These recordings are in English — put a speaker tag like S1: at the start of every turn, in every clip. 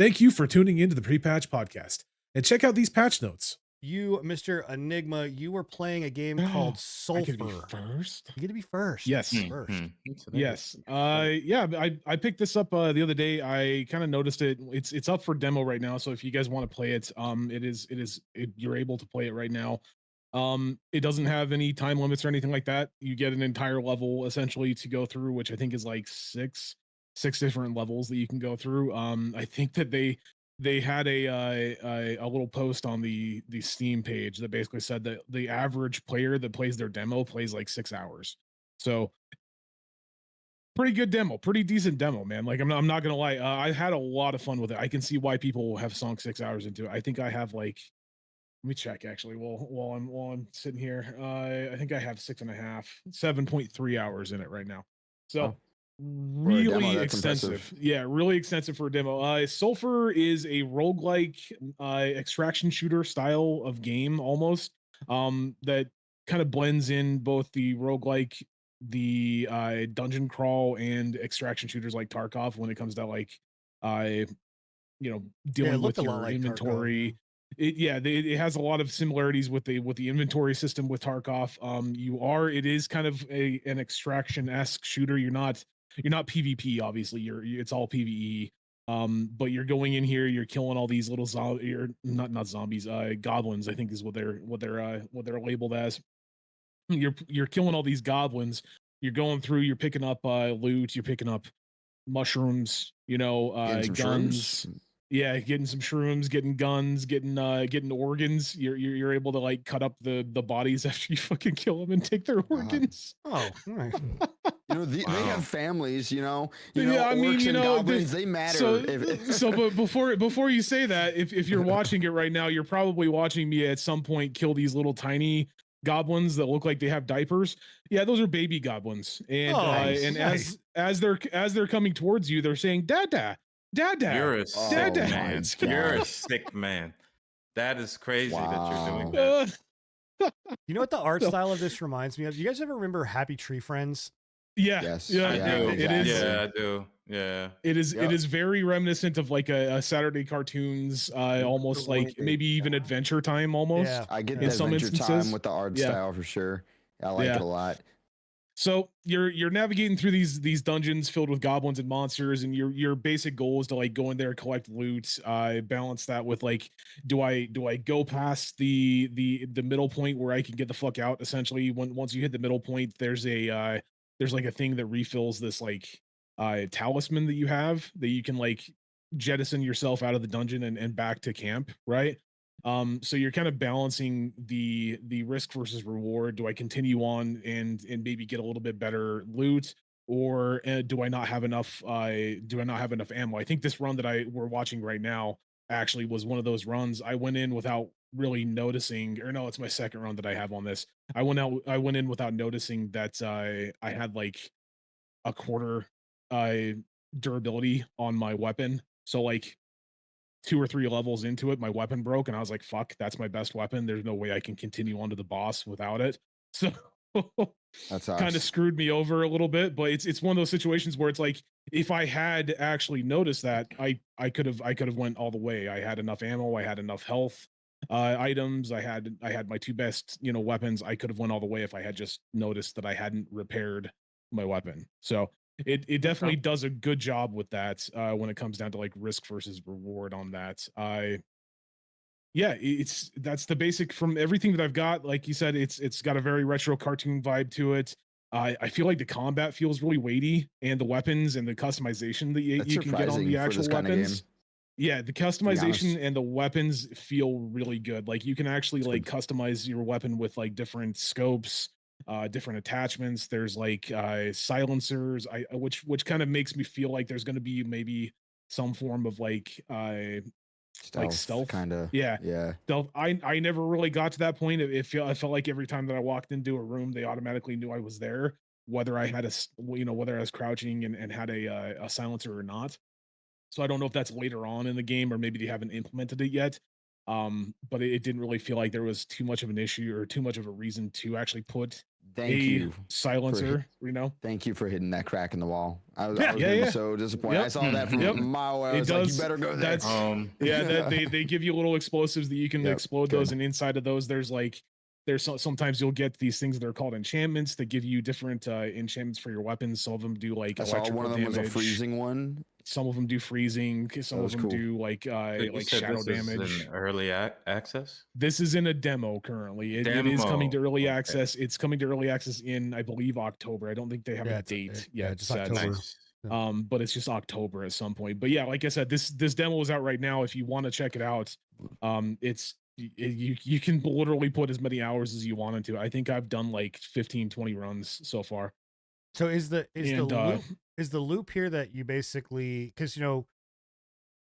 S1: Thank you for tuning into the Pre-Patch Podcast. And check out these patch notes.
S2: You, Mr. Enigma, you were playing a game called
S1: I could be
S2: SULFUR.
S1: first.
S2: You get to be first.
S1: Yes.
S2: First.
S1: Yes. Yeah, I picked this up the other day. I kind of noticed it. It's up for demo right now. So if you guys want to play it, you're able to play it right now. It doesn't have any time limits or anything like that. You get an entire level essentially to go through, which I think is like six different levels that you can go through. I think that they had a little post on the Steam page that basically said that the average player that plays their demo plays like 6 hours. So pretty good demo, pretty decent demo, man. Like I'm not gonna lie, I had a lot of fun with it. I can see why people have sunk 6 hours into it. I think I have like, let me check actually while I'm sitting here. I think I have 6.5, 7.3 hours in it right now. So really extensive. Yeah, really extensive for a demo. Sulfur is a roguelike extraction shooter style of game almost. That kind of blends in both the roguelike, the dungeon crawl and extraction shooters like Tarkov when it comes to like dealing with your
S2: like
S1: inventory.
S2: Tarkov,
S1: It has a lot of similarities with the inventory system with Tarkov. It is kind of an extraction-esque shooter. You're not PvP, obviously. It's all PvE. But you're going in here, you're killing all these little you're not zombies, goblins, I think is what they're labeled as. You're killing all these goblins. You're going through, you're picking up loot, you're picking up mushrooms, guns.
S3: Shrooms?
S1: Yeah, getting some shrooms, getting guns, getting organs. You're able to like cut up the bodies after you fucking kill them and take their organs.
S2: Oh, nice.
S3: They have families,
S1: Yeah,
S3: I mean, and goblins, they matter.
S1: But before you say that, if you're watching it right now, you're probably watching me at some point kill these little tiny goblins that look like they have diapers. Yeah, those are baby goblins. And
S2: nice.
S1: as they're coming towards you, they're saying dada. Dada.
S4: You're a sick
S1: Dada.
S4: man. You're a sick man. That is crazy that you're doing that.
S2: You know what the art style of this reminds me of? You guys ever remember Happy Tree Friends?
S1: Yeah.
S3: Yes.
S1: Yeah,
S4: I do.
S1: It is.
S4: Yeah, I do. Yeah.
S1: It is.
S3: Yep.
S1: It is very reminiscent of like a Saturday cartoons, almost like maybe even Adventure Time almost.
S2: Yeah.
S3: I get
S1: in
S3: the
S1: some
S3: Adventure
S1: instances.
S3: Time with the art
S1: Yeah.
S3: style for sure. I like it a lot.
S1: So you're navigating through these dungeons filled with goblins and monsters, and your basic goal is to like go in there, collect loot, balance that with like, do I go past the middle point where I can get the fuck out? Essentially, once you hit the middle point, there's like a thing that refills this like talisman that you have that you can like jettison yourself out of the dungeon and back to camp, right? So you're kind of balancing the risk versus reward. Do I continue on and maybe get a little bit better loot, or do I not have enough ammo? I think this run that we're watching right now actually was one of those runs. I went in without really noticing, or no, it's my second run that I have on this. I went in without noticing that I had like a quarter durability on my weapon. So like 2 or 3 levels into it, my weapon broke, and I was like, "Fuck, that's my best weapon. There's no way I can continue on to the boss without it." So
S3: That's
S1: kind of screwed me over a little bit. But it's one of those situations where it's like, if I had actually noticed that, I could have went all the way. I had enough ammo, I had enough health items, I had my 2 best weapons. I could have went all the way if I had just noticed that I hadn't repaired my weapon. So it definitely does a good job with that when it comes down to like risk versus reward on that. That's the basic from everything that I've got. Like you said, it's got a very retro cartoon vibe to it. I feel like the combat feels really weighty, and the weapons and the customization that you can get on the actual weapons. Yeah, the customization and the weapons feel really good. Like you can actually like customize your weapon with like different scopes, different attachments. There's like silencers, which kind of makes me feel like there's going to be maybe some form of like stealth
S3: kind of.
S1: Yeah. Stealth. I never really got to that point. I felt like every time that I walked into a room, they automatically knew I was there, whether I had whether I was crouching and had a silencer or not. So I don't know if that's later on in the game or maybe they haven't implemented it yet. But it didn't really feel like there was too much of an issue or too much of a reason to actually put
S3: Thank you.
S1: silencer, you know.
S3: Thank you for hitting that crack in the wall. I was
S1: Yeah,
S3: gonna
S1: yeah.
S3: be so disappointed.
S1: Yep.
S3: I saw that from
S1: Yep.
S3: a mile away. I
S1: It
S3: was like,
S1: does.
S3: you better go there.
S1: That's yeah. That they give you little explosives that you can
S3: Yep,
S1: explode
S3: good.
S1: those, and inside of those, sometimes you'll get these things that are called enchantments that give you different enchantments for your weapons. Some of them do like
S3: I saw
S1: electrical
S3: one of them
S1: damage.
S3: was a freezing one.
S1: Some of them do freezing. Some of them
S3: cool.
S1: do like shadow damage.
S4: In early access.
S1: This is in a demo currently. It is coming to early access. It's coming to early access in, I believe, October. I don't think they have a date yet.
S2: Just October.
S4: Nice.
S1: But it's just October at some point. But yeah, like I said, this demo is out right now. If you want to check it out, you can literally put as many hours as you want into it. I think I've done like 15, 20 runs so far.
S2: So is the loop here that you basically, because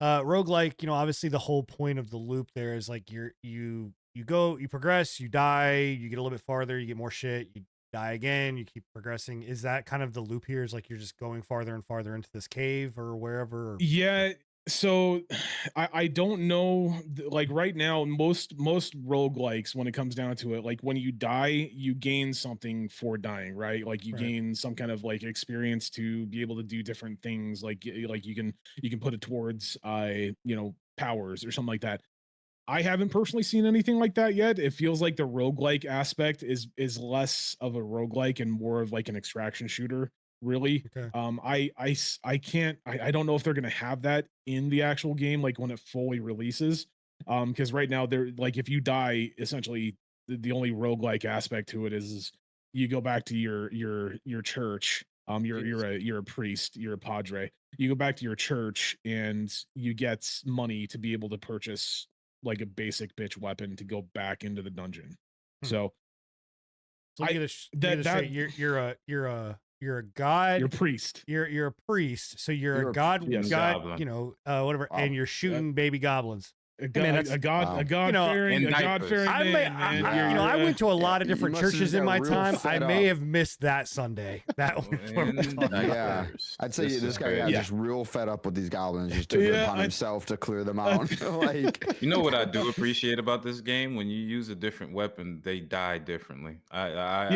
S2: roguelike, obviously the whole point of the loop there is like you go, you progress, you die, you get a little bit farther, you get more shit, you die again, you keep progressing. Is that kind of the loop here? Is like you're just going farther and farther into this cave or wherever?
S1: Yeah. So I don't know, like right now, most roguelikes, when it comes down to it, like when you die, you gain something for dying, right? Like you gain some kind of like experience to be able to do different things. Like you can put it towards powers or something like that. I haven't personally seen anything like that yet. It feels like the roguelike aspect is less of a roguelike and more of like an extraction shooter, really.
S2: Okay.
S1: I don't know if they're gonna have that in the actual game, like when it fully releases. Because right now they're like, if you die, essentially the only roguelike aspect to it is you go back to your church. You're a priest, you're a padre. You go back to your church and you get money to be able to purchase like a basic bitch weapon to go back into the dungeon. So
S2: get this straight. You're a god.
S1: You're a priest.
S2: You're a priest. So you're a god.
S1: yes.
S2: God.
S4: Goblin.
S2: Whatever. And you're shooting baby goblins.
S1: A god fearing man.
S2: I went to a lot of different churches in my time. I may have missed that Sunday. That
S3: yeah, I'd say this guy got just real fed up with these goblins. Just took it upon himself to clear them out. Like,
S4: you know what I do appreciate about this game? When you use a different weapon, they die differently. I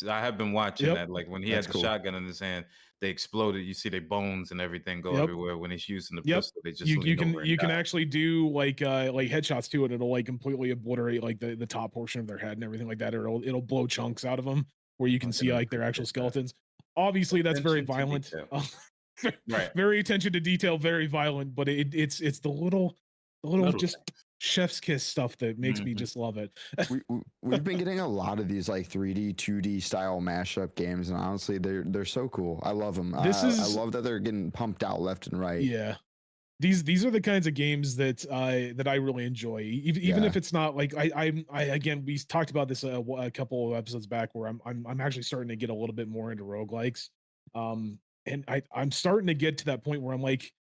S4: have been watching that. Like when he had the shotgun in his hand, they exploded. You see their bones and everything go everywhere. When he's using the pistol, they just
S1: you can actually do like headshots to it. It'll like completely obliterate like the top portion of their head and everything like that, or it'll blow chunks out of them where you can see like their actual skeletons. Obviously, that's very violent.
S4: Right.
S1: Very attention to detail, very violent, but it's the little just chef's kiss stuff that makes me just love it.
S3: We've been getting a lot of these like 3D, 2D style mashup games, and honestly, they're so cool. I love them. I love that they're getting pumped out left and right.
S1: Yeah, these are the kinds of games that I really enjoy. Even if it's not like I again, we talked about this a couple of episodes back where I'm actually starting to get a little bit more into roguelikes. And I'm starting to get to that point where I'm like,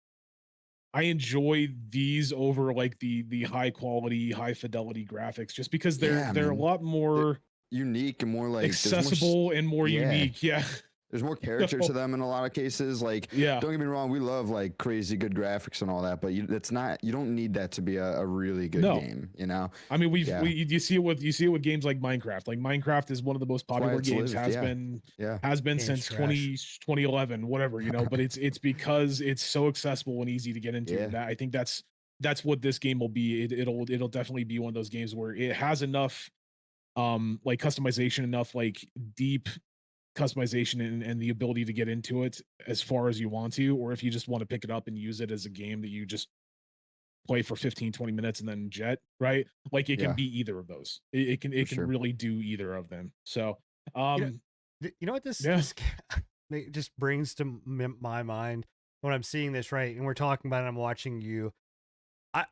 S1: I enjoy these over like the high quality, high fidelity graphics, just because they're a lot more
S3: unique and more like
S1: accessible and more unique. Yeah.
S3: There's more character to them in a lot of cases. Like, don't get me wrong, we love like crazy good graphics and all that, but you don't need that to be a really good game. You know,
S1: I mean, you see it with games like Minecraft. Like Minecraft is one of the most popular games, has been since 2011, whatever, you know. But it's because it's so accessible and easy to get into. And I think that's what this game will be. It'll definitely be one of those games where it has enough like customization, enough like deep customization and the ability to get into it as far as you want to, or if you just want to pick it up and use it as a game that you just play for 15-20 minutes and then jet, right? Like it can be either of those. It can really do either of them. So
S2: you know what this it just brings to my mind when I'm seeing this, right? And we're talking about it, I'm watching you. I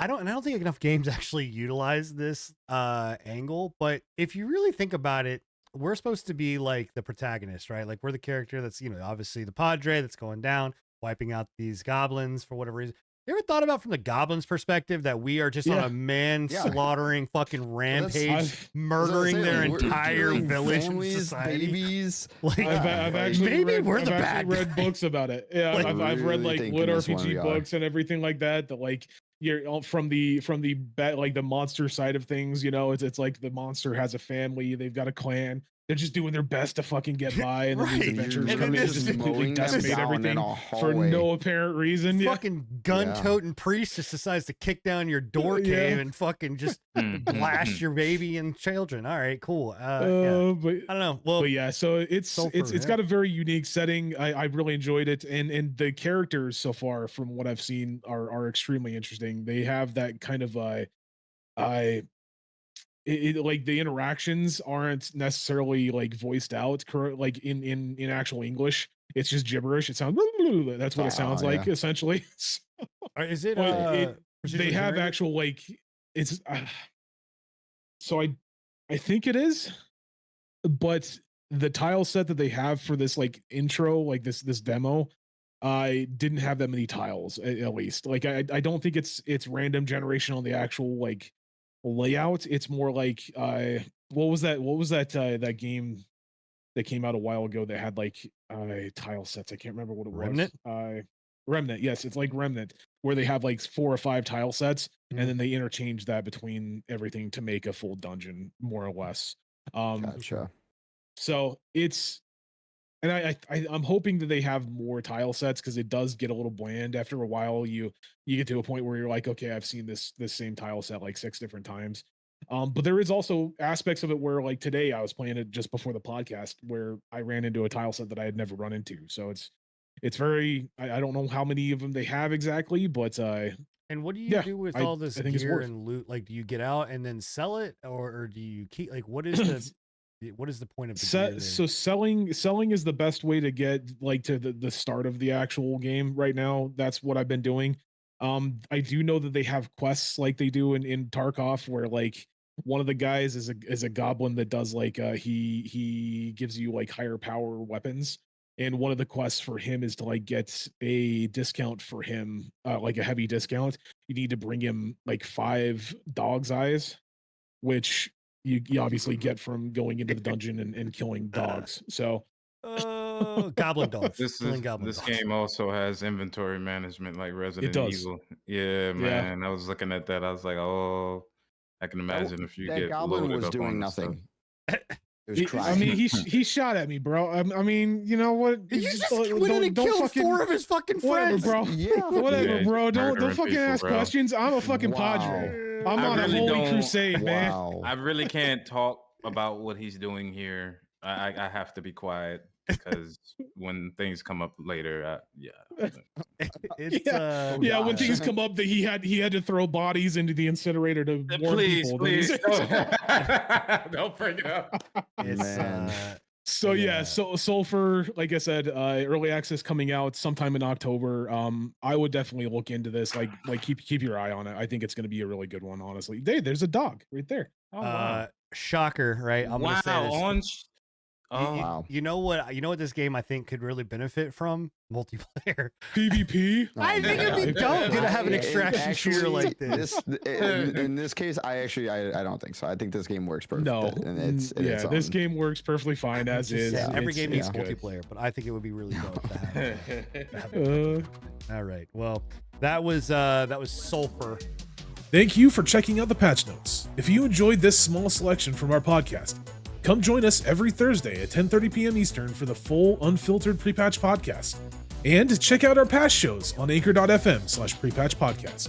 S2: don't think enough games actually utilize this angle, but if you really think about it, we're supposed to be like the protagonist, right? Like we're the character that's, obviously the padre that's going down, wiping out these goblins for whatever reason. You ever thought about from the goblins' perspective that we are just on a man-slaughtering fucking rampage, murdering their entire village and society?
S3: Babies.
S2: Like,
S1: I've actually read books about it. Yeah,
S3: like,
S1: I've read like lit RPG books and everything like that. That like you're from the like the monster side of things, you know, it's like the monster has a family, they've got a clan, they're just doing their best to fucking get by, and then these adventures come in and just completely decimate everything for no apparent reason.
S2: Fucking gun-toting priest just decides to kick down your door cave and fucking just blast your baby and children. All right, cool.
S1: But
S2: I don't know. Well,
S1: but yeah, so it's got a very unique setting. I really enjoyed it, and the characters so far, from what I've seen, are extremely interesting. They have that kind of like the interactions aren't necessarily like voiced out like in actual English. It's just gibberish. It sounds that's what it sounds like essentially.
S2: Is it
S1: they have actual like it's so I think it is, but the tile set that they have for this like intro, like this demo, I didn't have that many tiles at least. Like I don't think it's random generation on the actual like layout. It's more like what was that game that came out a while ago that had like tile sets? I can't remember what it was. Remnant. Yes, it's like Remnant, where they have like 4 or 5 tile sets, and then they interchange that between everything to make a full dungeon, more or less.
S3: Gotcha.
S1: So it's, and I'm hoping that they have more tile sets, because it does get a little bland after a while. You get to a point where you're like, okay, I've seen this same tile set like 6 different times. But there is also aspects of it where, like today, I was playing it just before the podcast, where I ran into a tile set that I had never run into. So it's very, I don't know how many of them they have exactly, but
S2: and what do you do with all this gear and loot? Like, do you get out and then sell it, or do you keep, like, what is the point of the gear?
S1: So selling is the best way to get like to the start of the actual game right now. That's what I've been doing. I do know that they have quests like they do in Tarkov, where like one of the guys is a goblin that does like he gives you like higher power weapons, and one of the quests for him is to like get a discount for him, like a heavy discount. You need to bring him like 5 dog's eyes, which you obviously get from going into the dungeon and killing dogs. So
S2: goblin dogs.
S4: This game also has inventory management like Resident Evil. Yeah, man. I was looking at that. I was like, oh, I can imagine if you
S3: that
S4: get
S3: goblin
S4: loaded
S3: was
S4: up
S3: doing
S4: on
S3: nothing.
S1: I mean, he shot at me, bro. I mean, you know what?
S2: You just went in and killed 4 of his fucking friends,
S1: bro. Whatever, bro. Don't fucking ask questions. I'm a fucking padre. I'm on a holy crusade, man.
S4: I really can't talk about what he's doing here. I have to be quiet, because when things come up later,
S1: when things come up that he had to throw bodies into the incinerator to warn people.
S4: Please, don't bring it up.
S1: So Sulfur, like I said, early access coming out sometime in October. I would definitely look into this. Like keep your eye on it. I think it's going to be a really good one, honestly. There's a dog right there.
S4: Oh, wow.
S2: Shocker, right? I'm gonna say this.
S3: Wow.
S2: You know what this game I think could really benefit from? Multiplayer.
S1: PvP.
S2: I think it'd be dope to have an extraction shooter like this.
S3: In this case, I don't think so. I think this game works perfect.
S1: No, this game works perfectly fine as is.
S2: Every game needs multiplayer, but I think it would be really dope to have it. All right. Well, that was Sulfur.
S5: Thank you for checking out the patch notes. If you enjoyed this small selection from our podcast, come join us every Thursday at 10:30 p.m. Eastern for the full unfiltered pre-patch podcast. And check out our past shows on anchor.fm/prepatch podcast.